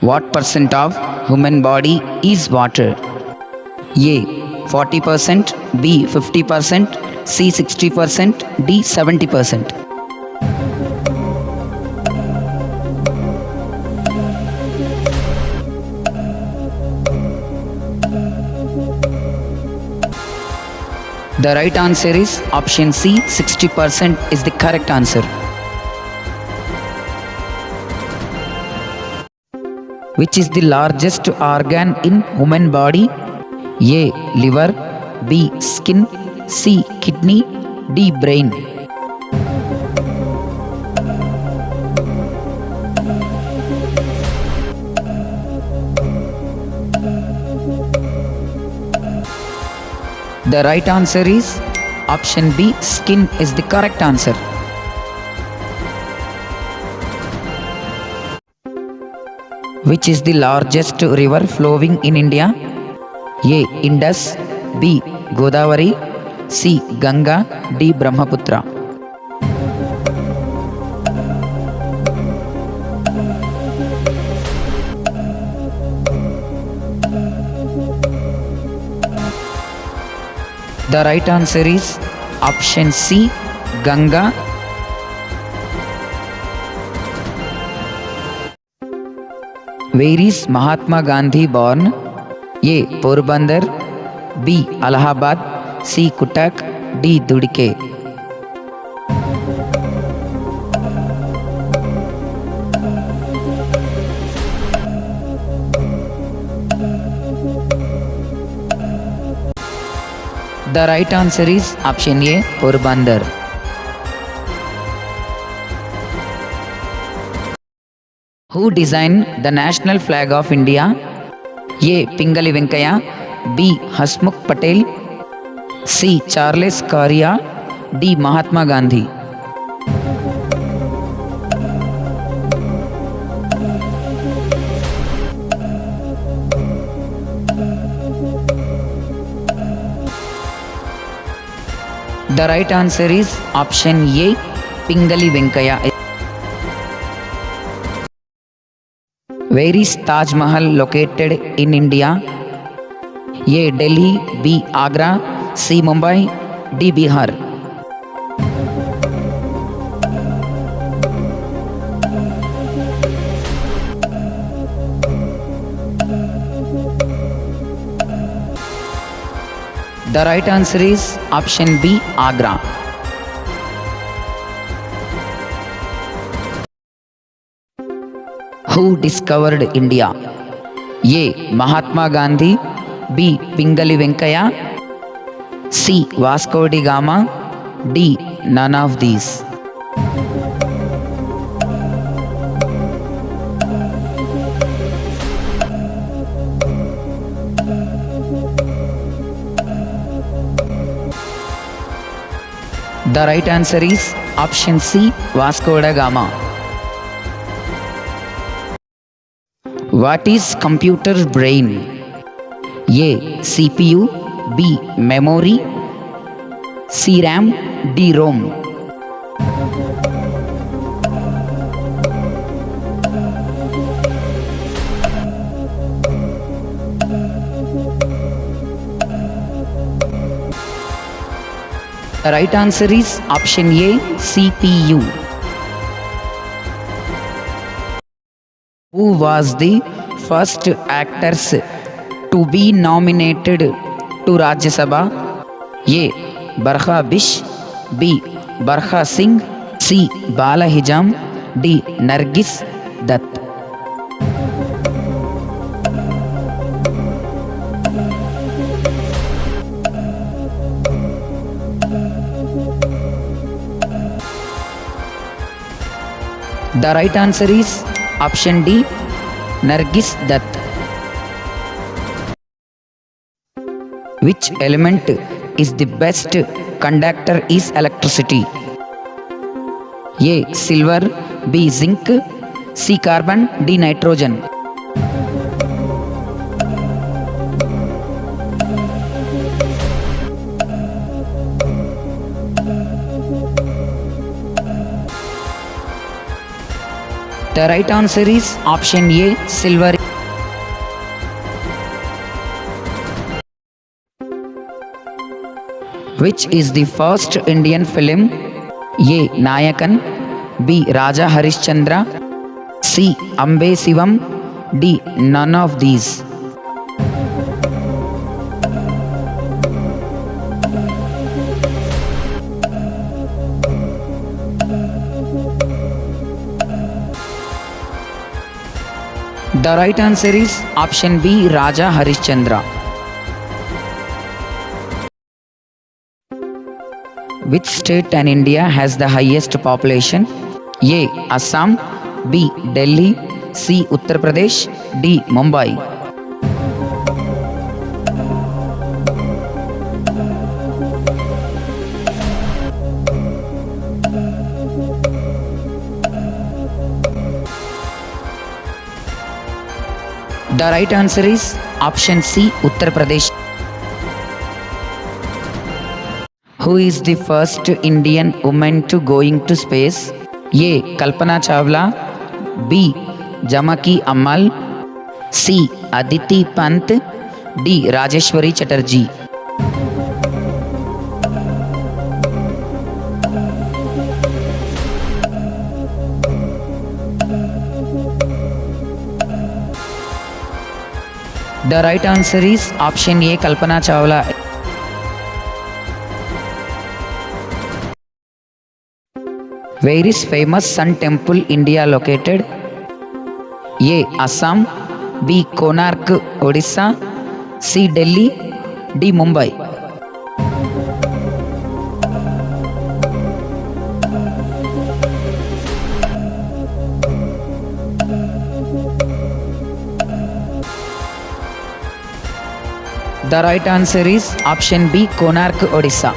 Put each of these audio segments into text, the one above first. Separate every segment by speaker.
Speaker 1: What percent of human body is water? A 40%, B 50%, C 60%, D 70%. The right answer is option C, 60% is the correct answer. Which is the largest organ in human body? A. Liver, B. Skin, C. Kidney, D. Brain. The right answer is option B. Skin is the correct answer. Which is the largest river flowing in India? A. Indus, B. Godavari, C. Ganga, D. Brahmaputra. The right answer is option C, Ganga. Where is Mahatma Gandhi born? A. Porbandar, B. Allahabad, C. Cuttack, D. Dudike. The right answer is option A, Porbandar. Who designed the national flag of India? A. Pingali Venkaya, B. Hasmukh Patel, C. Charles Correa, D. Mahatma Gandhi. The right answer is option A, Pingali Venkaya. Where is Taj Mahal located in India? A. Delhi, B. Agra, C. Mumbai, D. Bihar. The right answer is option B, Agra. Who discovered India? A. Mahatma Gandhi, B. Pingali Venkaya, C. Vasco da Gama, D. None of these. The right answer is option C, Vasco da Gama. What is computer brain? A. CPU, B. Memory, C. RAM, D. ROM. The right answer is option A, CPU. Who was the first actors to be nominated to Rajya Sabha? A. Barkha Bish, B. Barkha Singh, C. Bala Hijam, D. Nargis Dutt. The right answer is option D, Nargis Dutt. Which element is the best conductor is electricity? A. Silver, B. Zinc, C. Carbon, D. Nitrogen. The right answer is option A, silver. Which is the first Indian film? A. Nayakan, B. Raja Harishchandra, C. Ambe Sivam, D. None of these. The right answer is option B, Raja Harishchandra. Which state in India has the highest population? A. Assam, B. Delhi, C. Uttar Pradesh, D. Mumbai. The right answer is option C, Uttar Pradesh. Who is the first Indian woman to going to space? A. Kalpana Chawla, B. Jamaki Ammal, C. Aditi Pant, D. Rajeshwari Chatterjee. The right answer is option A, Kalpana Chawla. Where is famous Sun Temple India located? A. Assam, B. Konark, Odisha, C. Delhi, D. Mumbai. The right answer is option B, Konark, Odisha.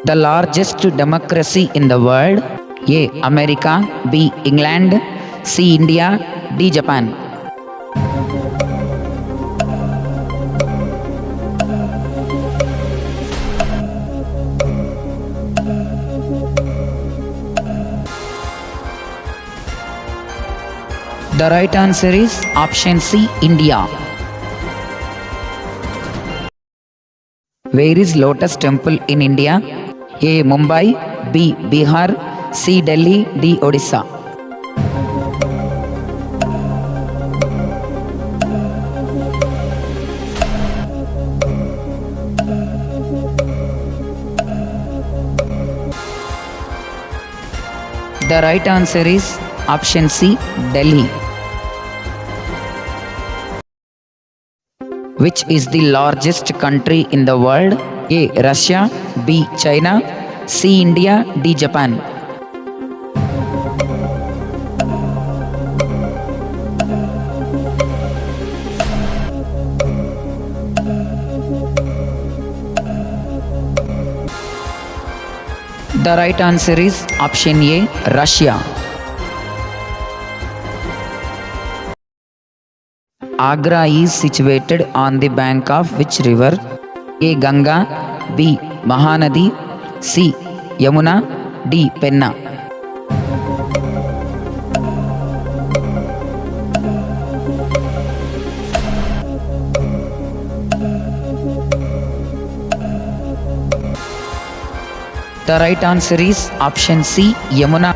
Speaker 1: The largest democracy in the world? A. America, B. England, C. India, D. Japan. The right answer is option C, India. Where is Lotus Temple in India? A. Mumbai, B. Bihar, C. Delhi, D. Odisha. The right answer is option C, Delhi. Which is the largest country in the world? A. Russia, B. China, C. India, D. Japan. The right answer is option A, Russia. Agra is situated on the bank of which river? A. Ganga, B. Mahanadi, C. Yamuna, D. Penna. The right answer is option C, Yamuna.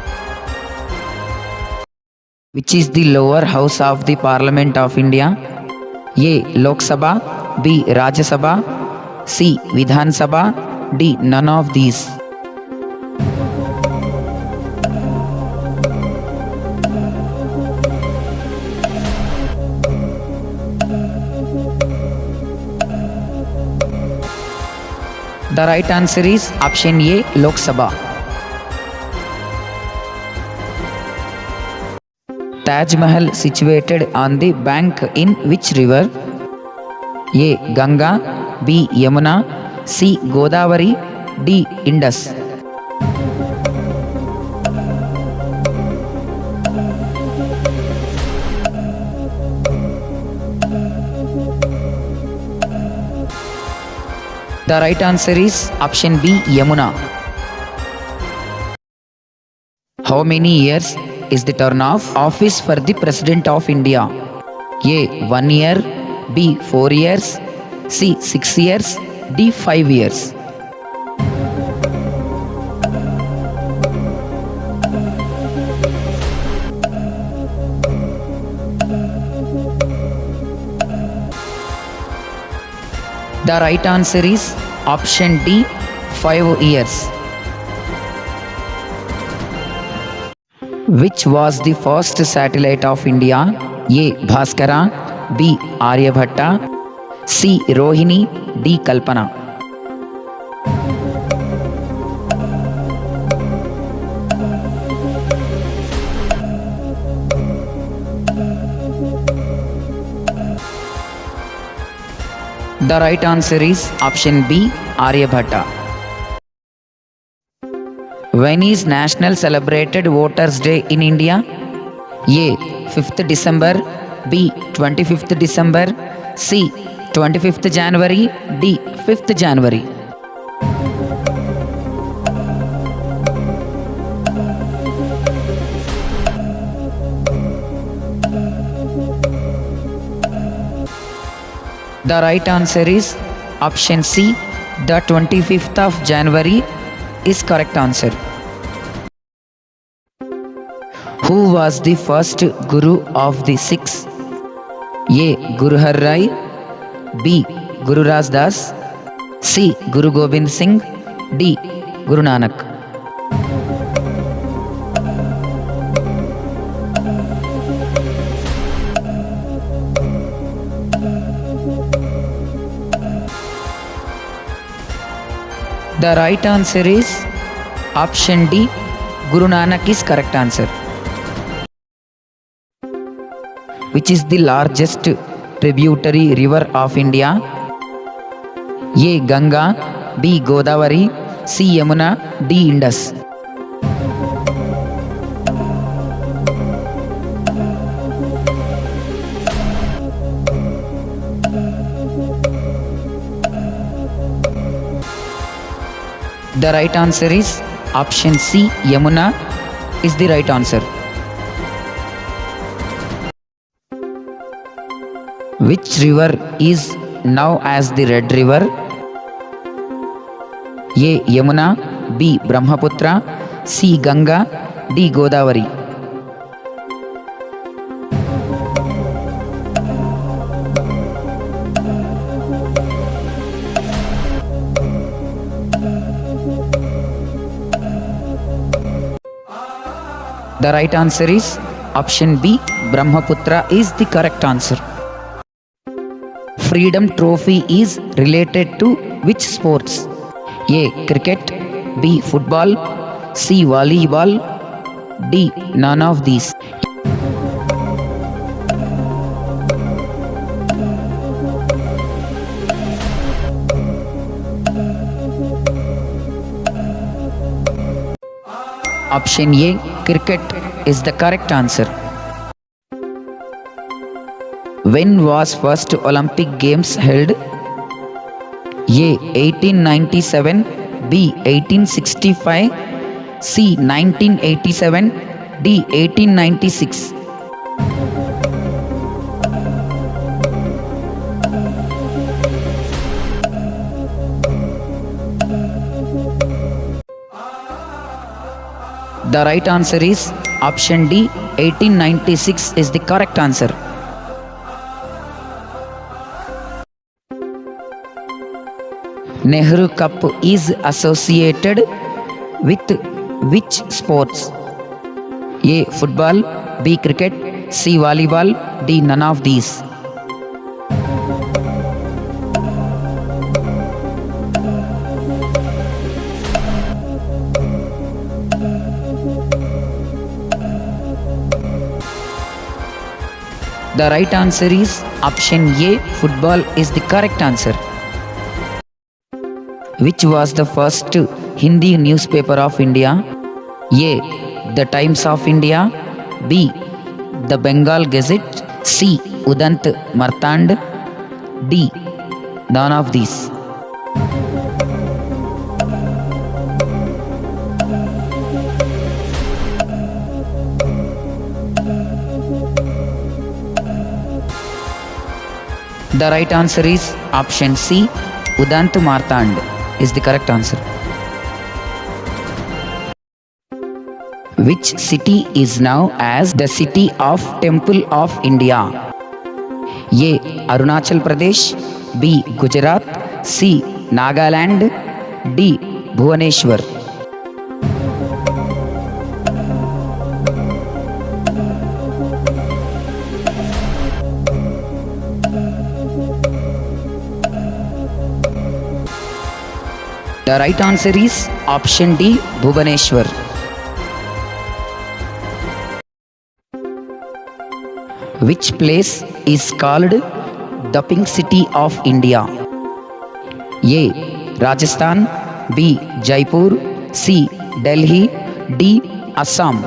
Speaker 1: Which is the lower house of the Parliament of India? A. Lok Sabha, B. Rajya Sabha, C. Vidhan Sabha, D. None of these. The right answer is option A, Lok Sabha. Taj Mahal situated on the bank in which river? A. Ganga, B. Yamuna, C. Godavari, D. Indus. The right answer is option B, Yamuna. How many years is the term of office for the President of India? A. 1 year, B. 4 years, C. 6 years, D. 5 years. The right answer is option D, 5 years. Which was the first satellite of India? A. Bhaskara, B. Aryabhatta, C. Rohini, D. Kalpana. The right answer is option B, Aryabhatta. When is National Celebrated Voters Day in India? A. 5th December, B. 25th December, C. 25th January, D. 5th January. The right answer is option C, the 25th of January is correct answer. Who was the first Guru of the Sikhs? A. Guru Har Rai, B. Guru Ras Das, C. Guru Gobind Singh, D. Guru Nanak. The right answer is option D, Guru Nanak is correct answer. Which is the largest tributary river of India? A. Ganga, B. Godavari, C. Yamuna, D. Indus. The right answer is option C, Yamuna is the right answer. Which river is now as the Red River? A. Yamuna, B. Brahmaputra, C. Ganga, D. Godavari. The right answer is option B, Brahmaputra is the correct answer. Freedom Trophy is related to which sports? A. Cricket, B. Football, C. Volleyball, D. None of these. Option A, cricket is the correct answer. When was first Olympic Games held? A. 1897, B. 1865, C. 1987, D. 1896. The right answer is option D, 1896 is the correct answer. Nehru Cup is associated with which sports? A. Football, B. Cricket, C. Volleyball, D. None of these. The right answer is option A, football is the correct answer. Which was the first Hindi newspaper of India? A. The Times of India, B. The Bengal Gazette, C. Udant Martand, D. None of these. The right answer is option C. Udantu Martand is the correct answer. Which city is now as the city of Temple of India? A. Arunachal Pradesh, B. Gujarat, C. Nagaland, D. Bhubaneswar. The right answer is option D. Bhubaneswar. Which place is called the Pink City of India? A. Rajasthan, B. Jaipur, C. Delhi, D. Assam.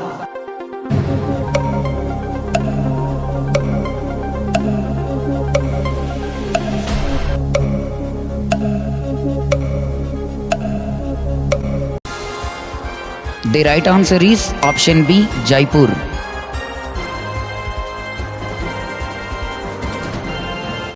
Speaker 1: The right answer is option B. Jaipur.